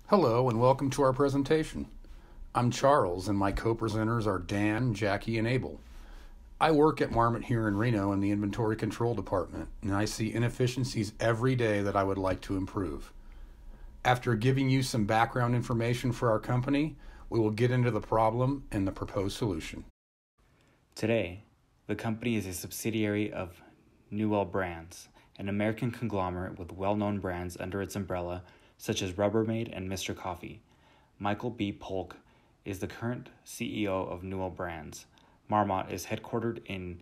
Hello and welcome to our presentation. I'm Charles and my co-presenters are Dan, Jackie, and Abel. I work at Marmot here in Reno in the inventory control department, and I see inefficiencies every day that I would like to improve. After giving you some background information for our company, we will get into the problem and the proposed solution. Today, the company is a subsidiary of Newell Brands, an American conglomerate with well-known brands under its umbrella such as Rubbermaid and Mr. Coffee. Michael B. Polk is the current CEO of Newell Brands. Marmot is headquartered in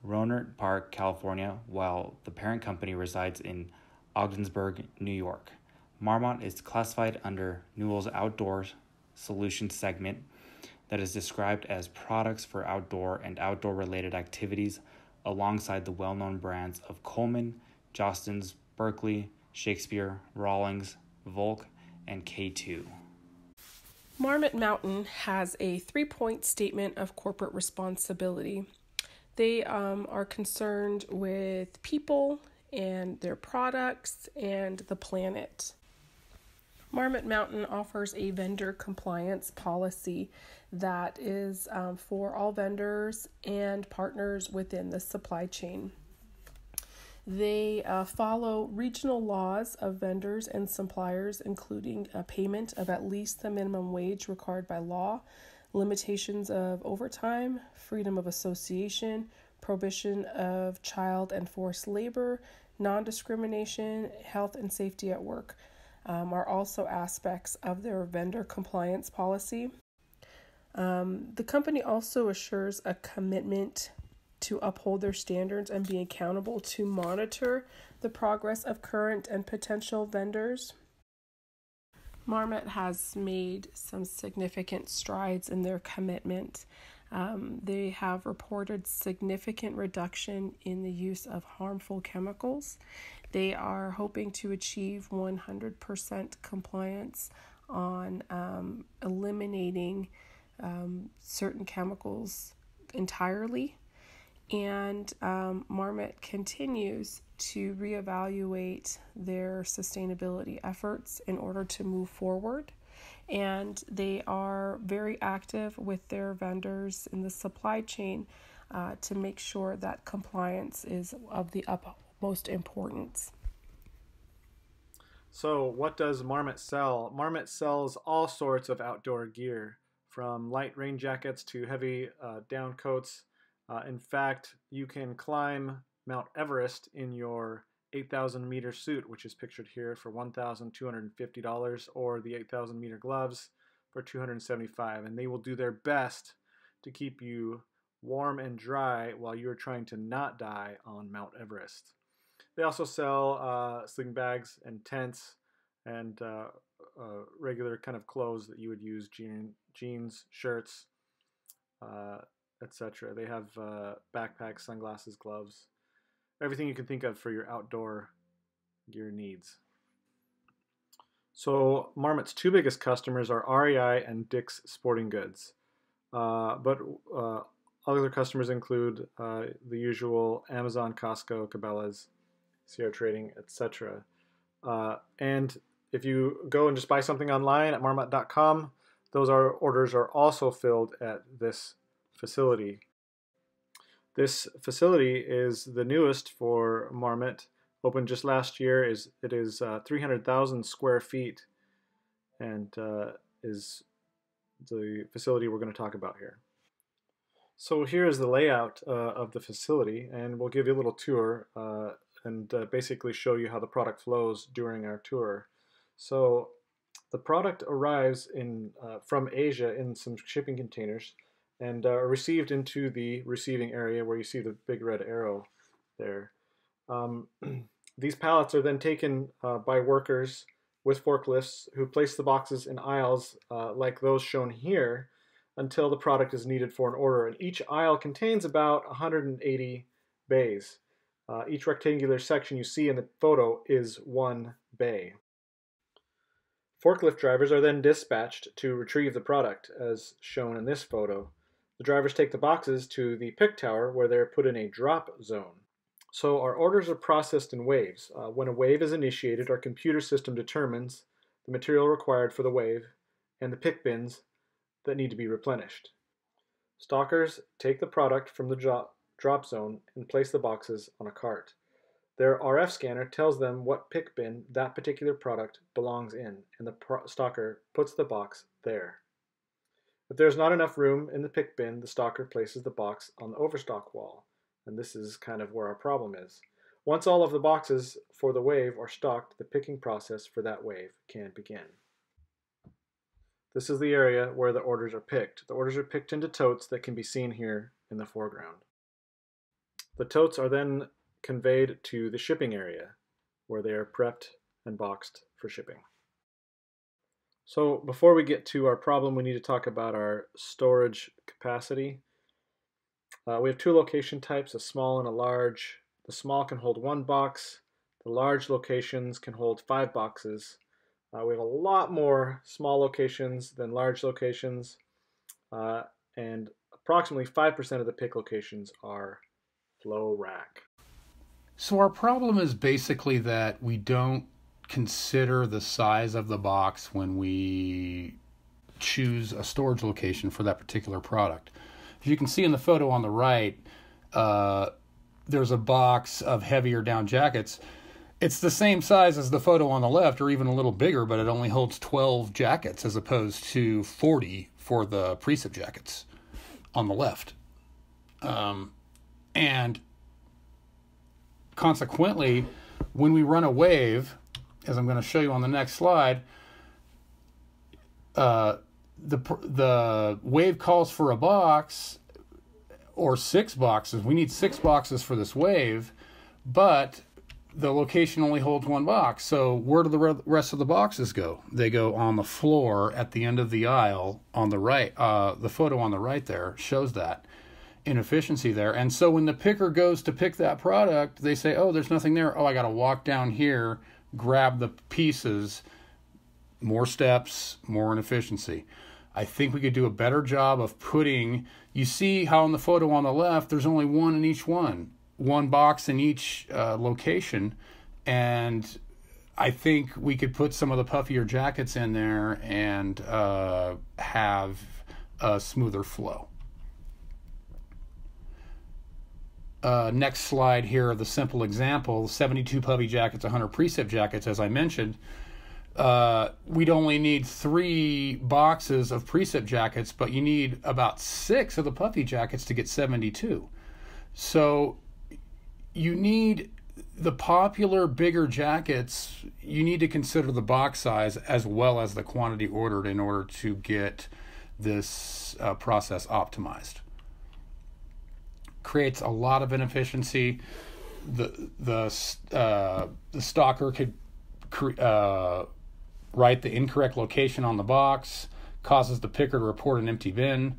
Rohnert Park, California, while the parent company resides in Ogdensburg, New York. Marmot is classified under Newell's Outdoor Solutions segment that is described as products for outdoor and outdoor-related activities alongside the well-known brands of Coleman, Jostens, Berkeley, Shakespeare, Rawlings, Volk, and K2. Marmot Mountain has a 3-point statement of corporate responsibility. They are concerned with people and their products and the planet. Marmot Mountain offers a vendor compliance policy that is for all vendors and partners within the supply chain. They follow regional laws of vendors and suppliers, including a payment of at least the minimum wage required by law, limitations of overtime, freedom of association, prohibition of child and forced labor, non-discrimination, health and safety at work are also aspects of their vendor compliance policy. The company also assures a commitment to uphold their standards and be accountable to monitor the progress of current and potential vendors. Marmot has made some significant strides in their commitment. They have reported significant reduction in the use of harmful chemicals. They are hoping to achieve 100% compliance on eliminating certain chemicals entirely. And Marmot continues to reevaluate their sustainability efforts in order to move forward. And they are very active with their vendors in the supply chain to make sure that compliance is of the utmost importance. So what does Marmot sell? Marmot sells all sorts of outdoor gear, from light rain jackets to heavy down coats. In fact, you can climb Mount Everest in your 8,000 meter suit, which is pictured here, for $1,250, or the 8,000 meter gloves for $275, and they will do their best to keep you warm and dry while you're trying to not die on Mount Everest. They also sell sleeping bags and tents and regular kind of clothes that you would use, jeans, shirts, etc. They have backpacks, sunglasses, gloves, everything you can think of for your outdoor gear needs. So Marmot's two biggest customers are REI and Dick's Sporting Goods, but other customers include the usual Amazon, Costco, Cabela's, Sierra Trading, etc. And if you go and just buy something online at marmot.com, those orders are also filled at this facility. This facility is the newest for Marmot, opened just last year. It is 300,000 square feet, and is the facility we're going to talk about here. So here is the layout of the facility, and we'll give you a little tour and basically show you how the product flows during our tour. So the product arrives from Asia in some shipping containers and are received into the receiving area where you see the big red arrow there. These pallets are then taken by workers with forklifts who place the boxes in aisles like those shown here until the product is needed for an order. And each aisle contains about 180 bays. Each rectangular section you see in the photo is one bay. Forklift drivers are then dispatched to retrieve the product, as shown in this photo. The drivers take the boxes to the pick tower where they're put in a drop zone. So our orders are processed in waves. When a wave is initiated, our computer system determines the material required for the wave, and the pick bins that need to be replenished. Stockers take the product from the drop zone and place the boxes on a cart. Their RF scanner tells them what pick bin that particular product belongs in, and the stocker puts the box there. If there's not enough room in the pick bin, the stocker places the box on the overstock wall, and this is kind of where our problem is. Once all of the boxes for the wave are stocked, the picking process for that wave can begin. This is the area where the orders are picked. The orders are picked into totes that can be seen here in the foreground. The totes are then conveyed to the shipping area, where they are prepped and boxed for shipping. So before we get to our problem, we need to talk about our storage capacity. We have two location types, a small and a large. The small can hold 1 box. The large locations can hold 5 boxes. We have a lot more small locations than large locations, and approximately 5% of the pick locations are flow rack. So our problem is basically that we don't consider the size of the box when we choose a storage location for that particular product. If you can see in the photo on the right, there's a box of heavier down jackets. It's the same size as the photo on the left, or even a little bigger, but it only holds 12 jackets as opposed to 40 for the precip jackets on the left. And consequently, when we run a wave, as I'm going to show you on the next slide, the wave calls for a box or 6 boxes. We need 6 boxes for this wave, but the location only holds 1 box. So where do the rest of the boxes go? They go on the floor at the end of the aisle on the right. The photo on the right there shows that inefficiency there. And so when the picker goes to pick that product, they say, oh, there's nothing there. Oh, I got to walk down here, grab the pieces. More steps, more inefficiency. I think we could do a better job of putting, you see how in the photo on the left, there's only 1 in each one. 1 box in each location, and I think we could put some of the puffier jackets in there and have a smoother flow. Next slide here, the simple example, 72 puffy jackets, 100 precip jackets, as I mentioned. We'd only need 3 boxes of precip jackets, but you need about 6 of the puffy jackets to get 72. So you need the popular bigger jackets, you need to consider the box size as well as the quantity ordered in order to get this process optimized. Creates a lot of inefficiency. The stocker could write the incorrect location on the box, causes the picker to report an empty bin,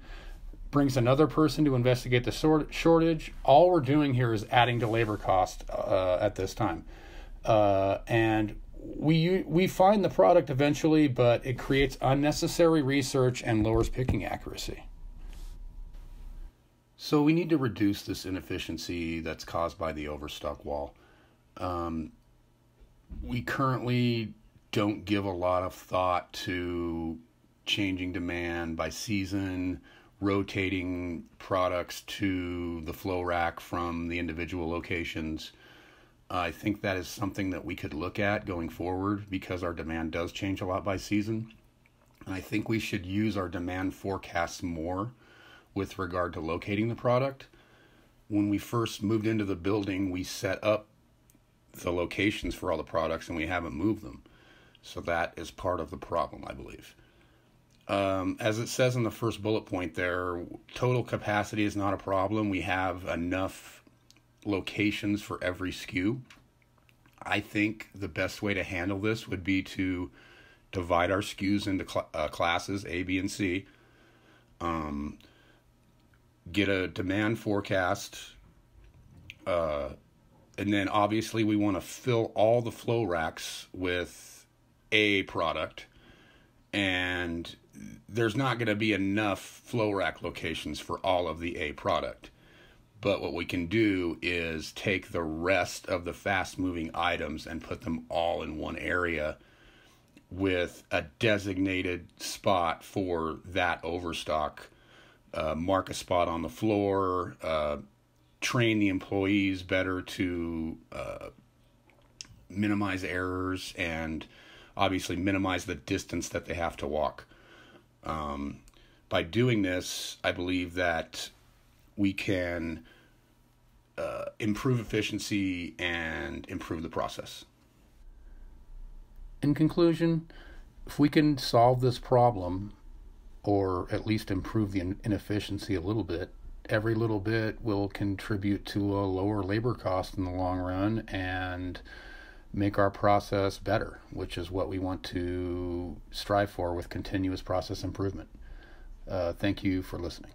brings another person to investigate the shortage. All we're doing here is adding to labor cost at this time. And we find the product eventually, but it creates unnecessary research and lowers picking accuracy. So we need to reduce this inefficiency that's caused by the overstock wall. We currently don't give a lot of thought to changing demand by season, rotating products to the flow rack from the individual locations. I think that is something that we could look at going forward because our demand does change a lot by season. And I think we should use our demand forecasts more with regard to locating the product. When we first moved into the building, we set up the locations for all the products and we haven't moved them. So that is part of the problem, I believe. As it says in the first bullet point there, total capacity is not a problem. We have enough locations for every SKU. I think the best way to handle this would be to divide our SKUs into classes A, B, and C. Get a demand forecast. And then obviously we want to fill all the flow racks with A product. And there's not going to be enough flow rack locations for all of the A product. But what we can do is take the rest of the fast moving items and put them all in one area with a designated spot for that overstock, mark a spot on the floor, train the employees better to minimize errors, and obviously minimize the distance that they have to walk. By doing this, I believe that we can improve efficiency and improve the process. In conclusion, if we can solve this problem, or at least improve the inefficiency a little bit, every little bit will contribute to a lower labor cost in the long run and make our process better, which is what we want to strive for with continuous process improvement. Thank you for listening.